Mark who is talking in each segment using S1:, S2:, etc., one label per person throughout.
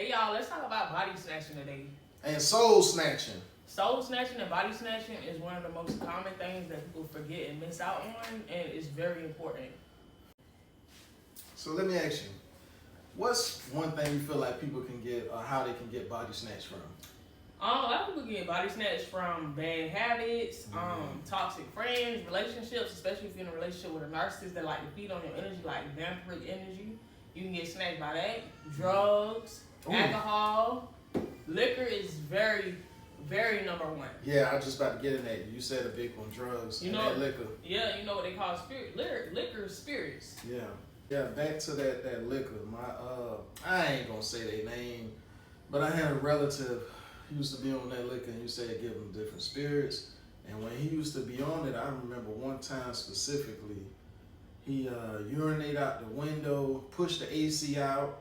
S1: Hey y'all, let's talk about body snatching today.
S2: And soul snatching.
S1: Soul snatching and body snatching is one of the most common things that people forget and miss out on, and it's very important.
S2: So let me ask you, what's one thing you feel like people can get, or how they can get body snatched from?
S1: A lot of people get body snatched from bad habits, toxic friends, relationships, especially if you're in a relationship with a narcissist that like to feed on your energy, like vampiric energy. You can get snatched by that. Drugs, alcohol, liquor is very, very number one.
S2: Yeah, I was just about to get in that. You said a big one, drugs and that liquor.
S1: Yeah, you know what they call spirit. Liquor is spirits.
S2: Yeah, back to that liquor. I ain't gonna say their name, but I had a relative who used to be on that liquor, and you said give him different spirits. And when he used to be on it, I remember one time specifically, he urinated out the window, pushed the AC out,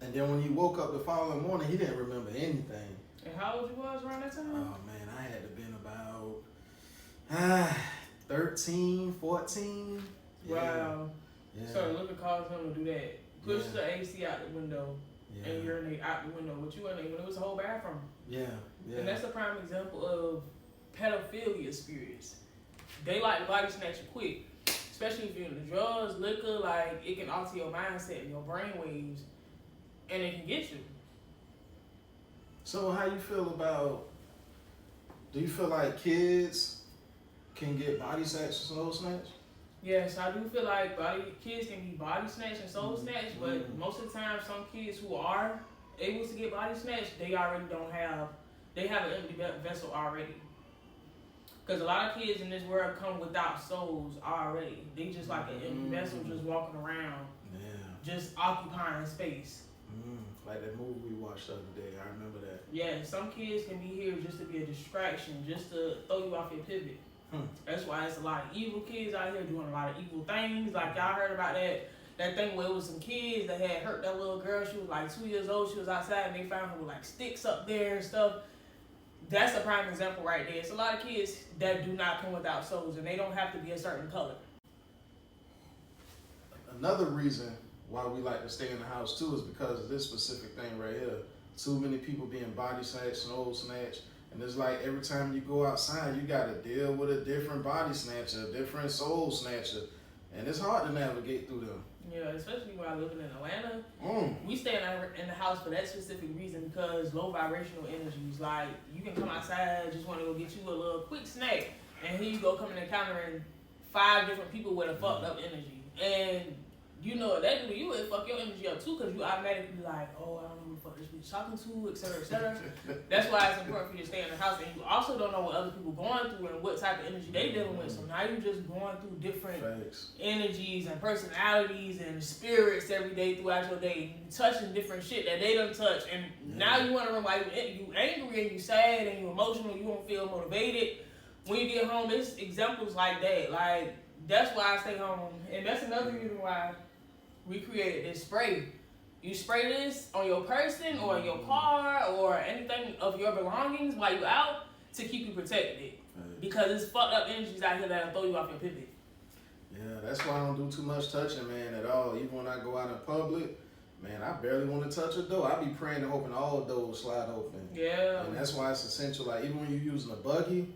S2: and then when he woke up the following morning, he didn't remember anything.
S1: And how old you was around that time?
S2: Oh man, I had to been about 13, 14.
S1: Wow.
S2: Yeah.
S1: So the liquor caused him to do that. Push the AC out the window and urinate out the window. What you urinate when it was a whole bathroom.
S2: Yeah.
S1: And that's a prime example of pedophilia spirits. They like to body snatch you quick. Especially if you're in the drugs, liquor, like it can alter your mindset and your brain waves, and it can get you.
S2: So how you feel about, do you feel like kids can get body snatched or soul snatched?
S1: Yes, I do feel like kids can be body snatched and soul snatched, but most of the time some kids who are able to get body snatched, they already they have an empty vessel already. Because a lot of kids in this world come without souls already. They just like an empty vessel just walking around, just occupying space.
S2: Like that movie we watched the other day, I remember that.
S1: Yeah, some kids can be here just to be a distraction, just to throw you off your pivot. That's why it's a lot of evil kids out here doing a lot of evil things. Like y'all heard about that thing where it was some kids that had hurt that little girl. She was like 2 years old. She was outside and they found her with like sticks up there and stuff. That's a prime example right there. It's a lot of kids that do not come without souls, and they don't have to be a certain color.
S2: Another reason why we like to stay in the house too is because of this specific thing right here. Too many people being body snatched, soul snatched. And it's like every time you go outside, you got to deal with a different body snatcher, a different soul snatcher. And it's hard to navigate through them.
S1: Yeah, especially while living in Atlanta. We stay in the house for that specific reason, because low vibrational energies. Like, you can come outside, just want to go get you a little quick snack, and here you go coming encountering 5 different people with a fucked up energy. And you know what that do to you, it fuck your energy up too, because you automatically be like, oh, I don't know who the fuck this bitch talking to, etc., etc. That's why it's important for you to stay in the house, and you also don't know what other people going through and what type of energy they dealing with. So now you're just going through different energies and personalities and spirits every day throughout your day. You touching different shit that they don't touch, and now you wondering why you angry and you sad and you emotional, you don't feel motivated. When you get home, it's examples like that. Like, that's why I stay home, and that's another reason why we created this spray. You spray this on your person or in your car or anything of your belongings while you out to keep you protected. Because it's fucked up energies out here that'll throw you off your pivot.
S2: Yeah, that's why I don't do too much touching, man, at all. Even when I go out in public, man, I barely want to touch a door. I be praying and hoping all doors slide open.
S1: Yeah.
S2: And that's why it's essential. Like, even when you're using a buggy,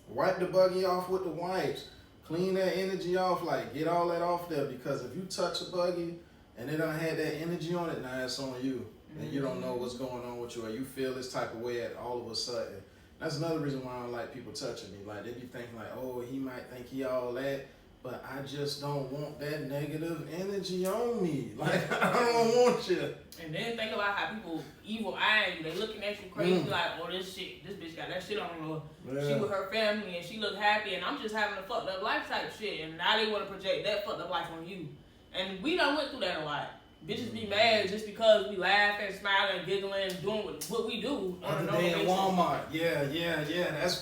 S2: wipe the buggy off with the wipes. Clean that energy off, like get all that off there, because if you touch a buggy and it don't have that energy on it, now it's on you. And you don't know what's going on with you, or you feel this type of way at all of a sudden. That's another reason why I don't like people touching me. Like, they be thinking like, oh, he might think he all that, but I just don't want that negative energy on me. Like, I don't want you.
S1: And then think about how people evil eyeing you. They looking at you crazy like, oh, this bitch got that shit on her. She with her family and she look happy, and I'm just having a fucked up life type shit. And now they want to project that fucked up life on you. And we done went through that a lot. Bitches be mad just because we laugh and smile and giggling and doing what we do on a normal basis.
S2: Walmart. Yeah.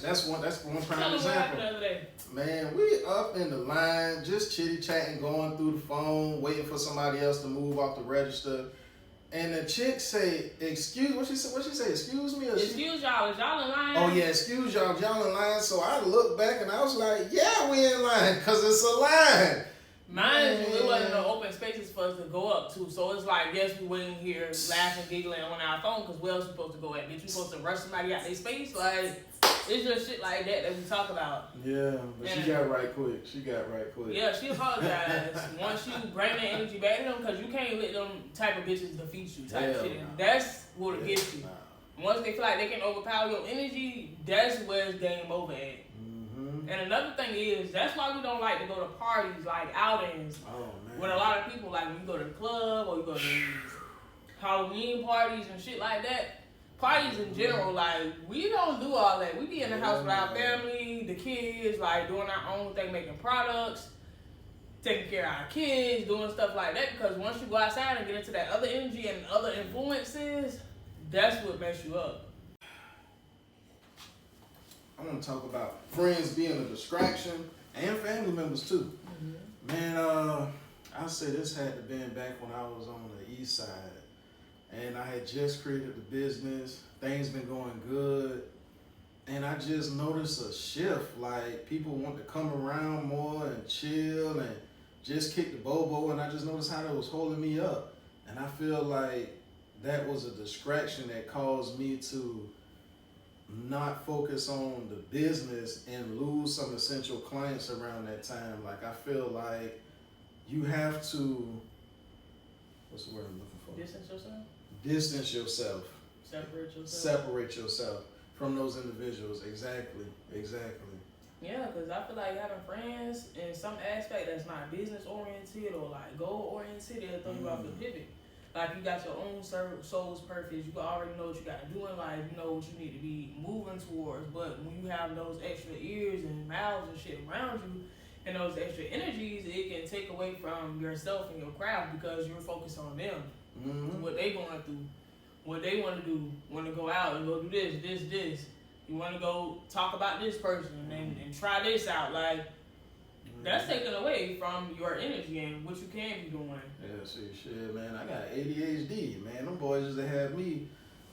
S2: That's one prime example.
S1: The other day.
S2: Man, we up in the line, just chitty chatting, going through the phone, waiting for somebody else to move off the register. And the chick say, excuse, what she say, excuse me?
S1: Excuse y'all, is y'all in line?
S2: Oh yeah, excuse y'all in line. So I looked back and I was like, yeah, we in line, because it's a line.
S1: Mind you, it wasn't no open spaces for us to go up to. So it's like, yes, we waiting here laughing, giggling on our phone because where else we supposed to go at? Bitch, we supposed to rush somebody out their space? Like, it's just shit like that we talk about.
S2: Yeah, but she got right quick.
S1: Yeah, she apologized. Once you bring that energy back to them, because you can't let them type of bitches defeat you type shit. And that's what'll get you. Once they feel like they can overpower your energy, that's where it's game over at. And another thing is, that's why we don't like to go to parties, like outings, with a lot of people. Like when you go to the club or you go to these Halloween parties and shit like that. Parties in general, like, we don't do all that. We be in the house with our family, the kids, like, doing our own thing, making products, taking care of our kids, doing stuff like that. Because once you go outside and get into that other energy and other influences, that's what mess you up.
S2: I want to talk about friends being a distraction and family members too. Man, I say this had to been back when I was on the east side. And I had just created the business. Things been going good. And I just noticed a shift. Like people want to come around more and chill and just kick the bobo. And I just noticed how that was holding me up. And I feel like that was a distraction that caused me to not focus on the business and lose some essential clients around that time. Like I feel like you have to, what's the word I'm looking for? Distance yourself. Separate yourself from those individuals. Exactly.
S1: Yeah, because I feel like having friends in some aspect that's not business oriented or like goal oriented, it'll throw you off the pivot. Like you got your own soul's purpose. You already know what you got to do in life. You know what you need to be moving towards. But when you have those extra ears and mouths and shit around you, and those extra energies, it can take away from yourself and your craft because you're focused on them. What they going through, what they want to do, want to go out and go do this. You want to go talk about this person and try this out. Like, that's taken away from your energy and what you can be doing.
S2: Yeah, see, shit, man. I got ADHD, man. Them boys used to have me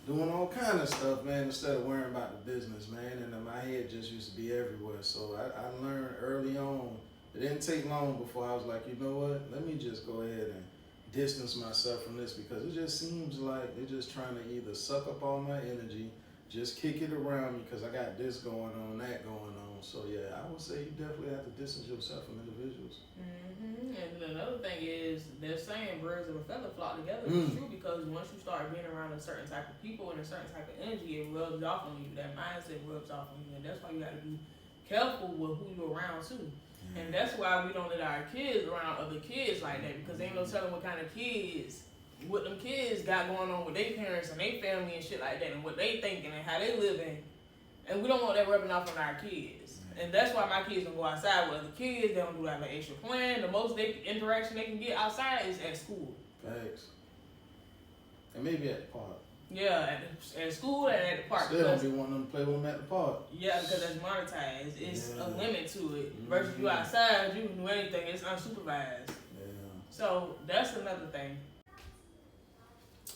S2: doing all kind of stuff, man, instead of worrying about the business, man. And my head just used to be everywhere. So I learned early on. It didn't take long before I was like, you know what? Let me just go ahead and distance myself from this because it just seems like they're just trying to either suck up all my energy, just kick it around me because I got this going on, that going on. So yeah, I would say you definitely have to distance yourself from individuals.
S1: And another thing is, they're saying birds of a feather flock together. It's true because once you start being around a certain type of people and a certain type of energy, it rubs off on you. That mindset rubs off on you, and that's why you got to be careful with who you're around too. And that's why we don't let our kids around other kids like that because they ain't no telling what kind of kids, what them kids got going on with their parents and their family and shit like that and what they thinking and how they living. And we don't want that rubbing off on our kids. And that's why my kids don't go outside with other kids. They don't do like an extra plan. The most interaction they can get outside is at school.
S2: Thanks. And maybe at the park.
S1: Yeah, at school and at the park.
S2: Still don't be wanting them to play with them at the park.
S1: Yeah, because that's monetized. It's a limit to it. Versus you outside, you can do anything. It's unsupervised.
S2: Yeah.
S1: So that's another thing.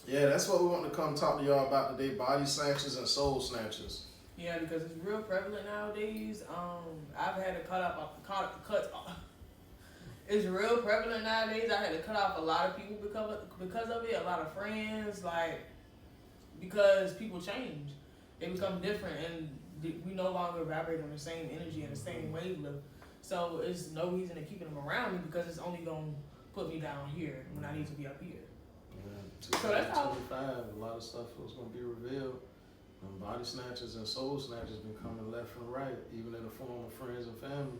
S2: Yeah, that's what we want to come talk to y'all about today. Body snatchers and soul snatchers.
S1: Yeah, because it's real prevalent nowadays. I've had to cut off. It's real prevalent nowadays. I had to cut off a lot of people because of it. A lot of friends, because people change. They become different, and we no longer vibrate on the same energy and the same wavelength. So it's no reason to keeping them around me because it's only gonna put me down here when I need to be up here.
S2: Yeah,
S1: so that's how.
S2: 2025, a lot of stuff was gonna be revealed. Body snatchers and soul snatchers been coming left and right, even in the form of friends and family.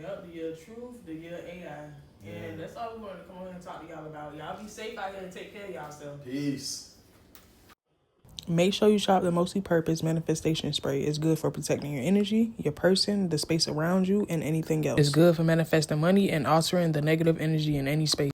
S1: Yep, the year truth, the year AI. Yeah. And that's all we wanted to come on here and talk to y'all about. Y'all be safe out here and take care of yourself.
S2: Peace.
S3: Make sure you shop the Mostly Purpose Manifestation Spray. It's good for protecting your energy, your person, the space around you, and anything else. It's good for manifesting money and altering the negative energy in any space.